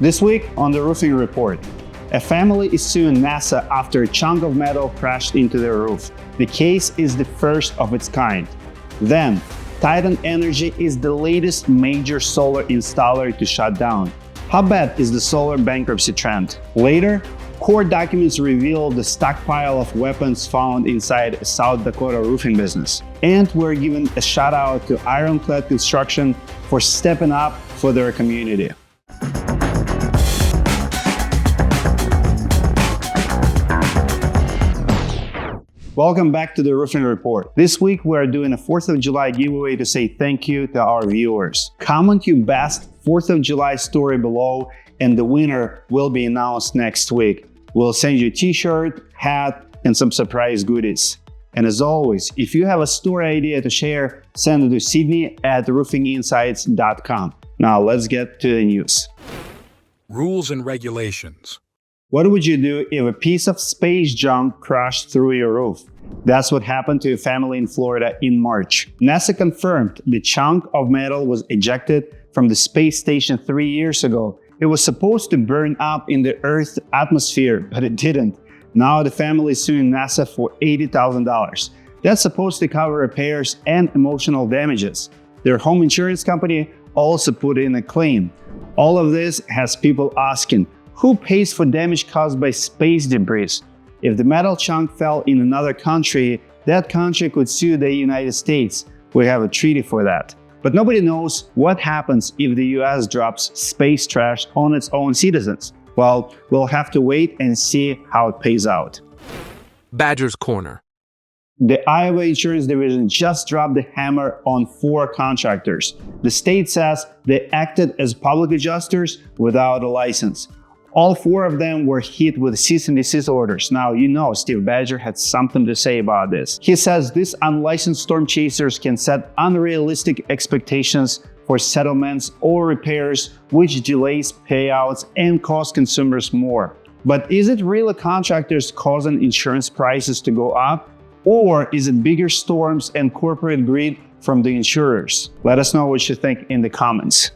This week on the Roofing Report, a family is suing NASA after a chunk of metal crashed into their roof. The case is the first of its kind. Then, Titan Energy is the latest major solar installer to shut down. How bad is the solar bankruptcy trend? Later, court documents reveal the stockpile of weapons found inside a South Dakota roofing business. And we're giving a shout out to Ironclad Construction for stepping up for their community. Welcome back to the Roofing Report. This week we're doing a 4th of July giveaway to say thank you to our viewers. Comment your best 4th of July story below and the winner will be announced next week. We'll send you a t-shirt, hat, and some surprise goodies. And as always, if you have a story idea to share, send it to Sydney@roofinginsights.com. Now let's get to the news. Rules and regulations. What would you do if a piece of space junk crashed through your roof? That's what happened to a family in Florida in March. NASA confirmed the chunk of metal was ejected from the space station 3 years ago. It was supposed to burn up in the Earth's atmosphere, but it didn't. Now the family is suing NASA for $80,000. That's supposed to cover repairs and emotional damages. Their home insurance company also put in a claim. All of this has people asking, who pays for damage caused by space debris? If the metal chunk fell in another country, that country could sue the United States. We have a treaty for that. But nobody knows what happens if the US drops space trash on its own citizens. Well, we'll have to wait and see how it pays out. Badger's Corner. The Iowa Insurance Division just dropped the hammer on 4 contractors. The state says they acted as public adjusters without a license. All 4 of them were hit with cease and desist orders. Now, you know Steve Badger had something to say about this. He says these unlicensed storm chasers can set unrealistic expectations for settlements or repairs, which delays payouts and costs consumers more. But is it really contractors causing insurance prices to go up? Or is it bigger storms and corporate greed from the insurers? Let us know what you think in the comments.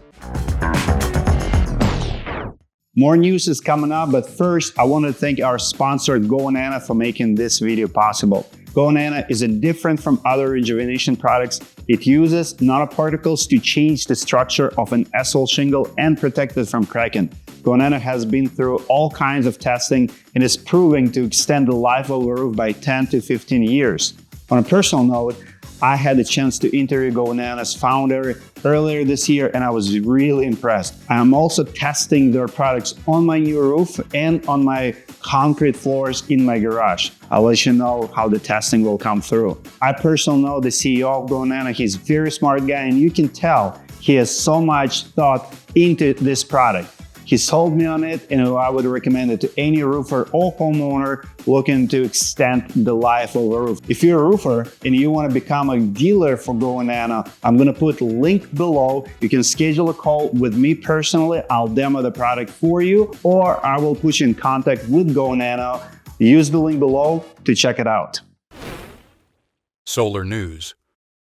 More news is coming up, but first I want to thank our sponsor GoNano for making this video possible. GoNano is different from other rejuvenation products. It uses nanoparticles to change the structure of an asphalt shingle and protect it from cracking. GoNano has been through all kinds of testing and is proving to extend the life of a roof by 10 to 15 years. On a personal note, I had the chance to interview GoNano's founder earlier this year and I was really impressed. I am also testing their products on my new roof and on my concrete floors in my garage. I'll let you know how the testing will come through. I personally know the CEO of GoNano. He's a very smart guy and you can tell he has so much thought into this product. He sold me on it and I would recommend it to any roofer or homeowner looking to extend the life of a roof. If you're a roofer and you want to become a dealer for GoNano, I'm going to put a link below. You can schedule a call with me personally. I'll demo the product for you or I will put you in contact with GoNano. Use the link below to check it out. Solar news.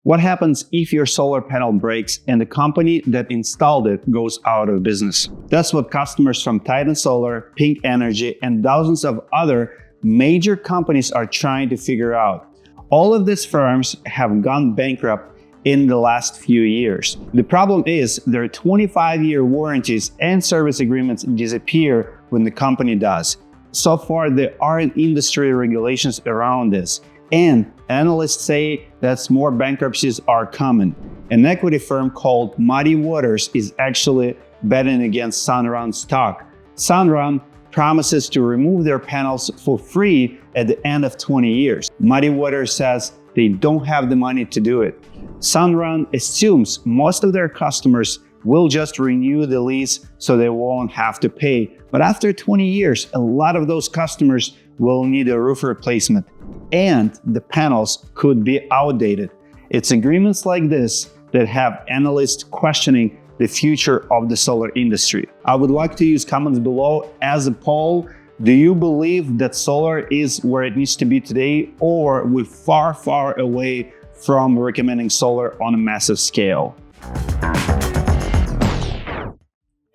What happens if your solar panel breaks and the company that installed it goes out of business? That's what customers from Titan Solar, Pink Energy, and dozens of other major companies are trying to figure out. All of these firms have gone bankrupt in the last few years. The problem is their 25-year warranties and service agreements disappear when the company does. So far, there aren't industry regulations around this. And analysts say that more bankruptcies are coming. An equity firm called MuddyWaters is actually betting against Sunrun stock. Sunrun promises to remove their panels for free at the end of 20 years. MuddyWaters says they don't have the money to do it. Sunrun assumes most of their customers will just renew the lease so they won't have to pay. But after 20 years, a lot of those customers will need a roof replacement and the panels could be outdated. It's agreements like this that have analysts questioning the future of the solar industry. I would like to use comments below as a poll. Do you believe that solar is where it needs to be today, or we're far, far away from recommending solar on a massive scale?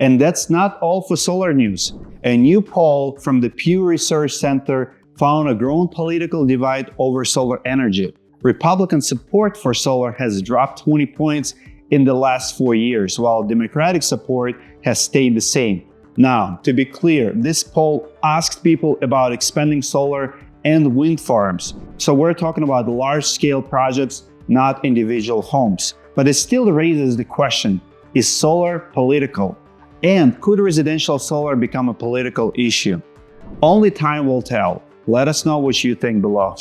And that's not all for solar news. A new poll from the Pew Research Center found a growing political divide over solar energy. Republican support for solar has dropped 20 points in the last 4 years, while Democratic support has stayed the same. Now, to be clear, this poll asked people about expanding solar and wind farms. So we're talking about large-scale projects, not individual homes. But it still raises the question, is solar political? And could residential solar become a political issue? Only time will tell. Let us know what you think below.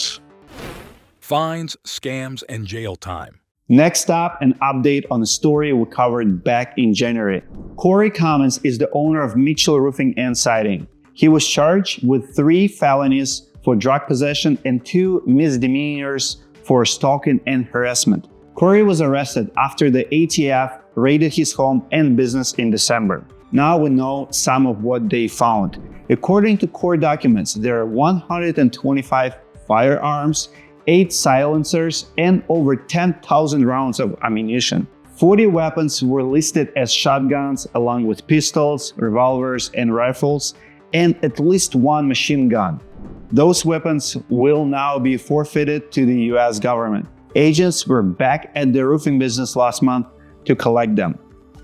Fines, scams, and jail time. Next up, an update on a story we covered back in January. Corey Cummins is the owner of Mitchell Roofing and Siding. He was charged with 3 felonies for drug possession and 2 misdemeanors for stalking and harassment. Corey was arrested after the ATF raided his home and business in December. Now we know some of what they found. According to court documents, there are 125 firearms, 8 silencers, and over 10,000 rounds of ammunition. 40 weapons were listed as shotguns, along with pistols, revolvers, and rifles, and at least 1 machine gun. Those weapons will now be forfeited to the US government. Agents were back at the roofing business last month to collect them.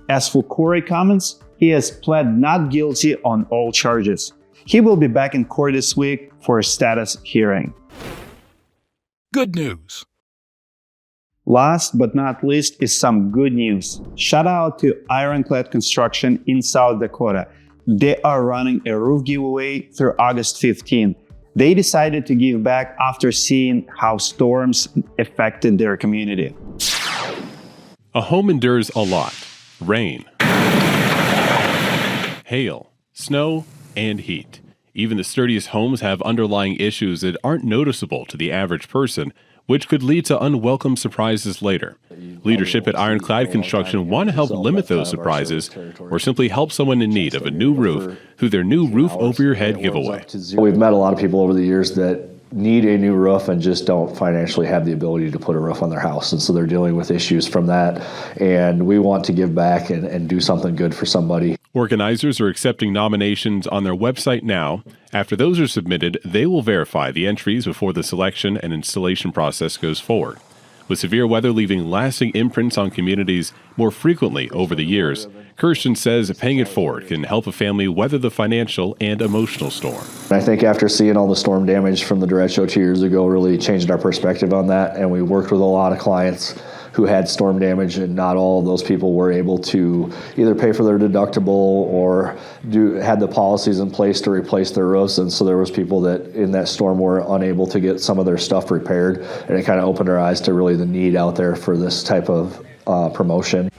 As for Corey Cummins, he has pled not guilty on all charges. He will be back in court this week for a status hearing. Good news. Last but not least is some good news. Shout out to Ironclad Construction in South Dakota. They are running a roof giveaway through August 15. They decided to give back after seeing how storms affected their community. A home endures a lot: rain, hail, snow, and heat. Even the sturdiest homes have underlying issues that aren't noticeable to the average person, which could lead to unwelcome surprises later. Leadership at Ironclad Construction want to help limit those surprises, or simply help someone in need of a new roof through their new Roof Over Your Head giveaway. We've met a lot of people over the years that need a new roof and just don't financially have the ability to put a roof on their house. And so they're dealing with issues from that. And we want to give back and do something good for somebody. Organizers are accepting nominations on their website now. After those are submitted, they will verify the entries before the selection and installation process goes forward. With severe weather leaving lasting imprints on communities more frequently over the years, Kirsten says paying it forward can help a family weather the financial and emotional storm. I think after seeing all the storm damage from the derecho 2 years ago really changed our perspective on that, and we worked with a lot of clients who had storm damage, and not all of those people were able to either pay for their deductible or had the policies in place to replace their roofs. And so there was people that in that storm were unable to get some of their stuff repaired, and it kind of opened our eyes to really the need out there for this type of promotion.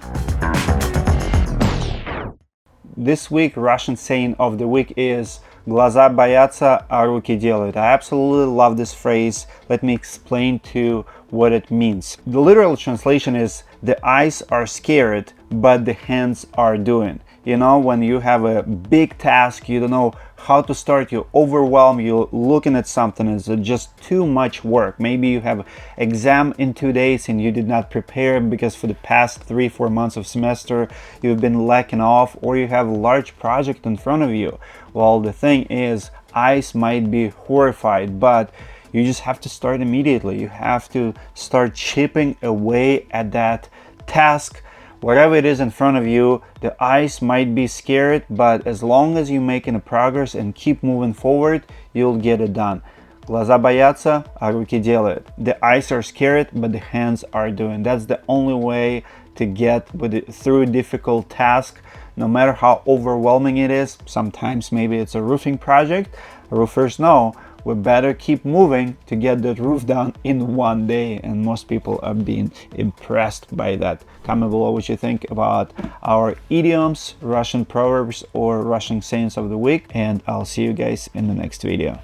This week, Russian saying of the week is "Глаза боятся, а руки делают." I absolutely love this phrase. Let me explain to what it means. The literal translation is "the eyes are scared, but the hands are doing." You know, when you have a big task, you don't know how to start, you're overwhelmed, you're looking at something, it's just too much work. Maybe you have an exam in 2 days and you did not prepare because for the past 3-4 months of semester you've been lacking off, or you have a large project in front of you. Well, the thing is, eyes might be horrified, but you just have to start immediately. You have to start chipping away at that task. Whatever it is in front of you, the eyes might be scared, but as long as you're making a progress and keep moving forward, you'll get it done. Глаза боятся, а руки делают. The eyes are scared, but the hands are doing. That's the only way to get through a difficult task, no matter how overwhelming it is. Sometimes maybe it's a roofing project. Roofers know we better keep moving to get that roof done in 1 day, and most people are being impressed by that. Comment below what you think about our idioms, Russian proverbs, or Russian sayings of the week, and I'll see you guys in the next video.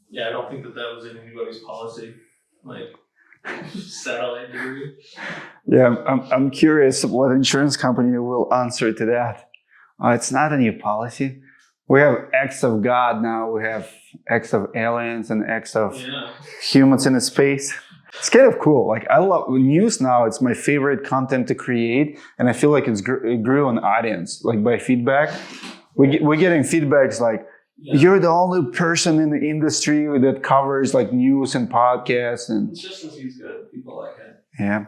Yeah, I don't think that was in anybody's policy, like satellite degree. Yeah, I'm curious what insurance company will answer to that. It's not a new policy. We have X of God now. We have X of aliens and X of humans in space. It's kind of cool. Like I love news now. It's my favorite content to create, and I feel like it grew an audience. Like by feedback, we're getting feedbacks like you're the only person in the industry that covers like news and podcasts, and it's just because he's good. People like him. Yeah.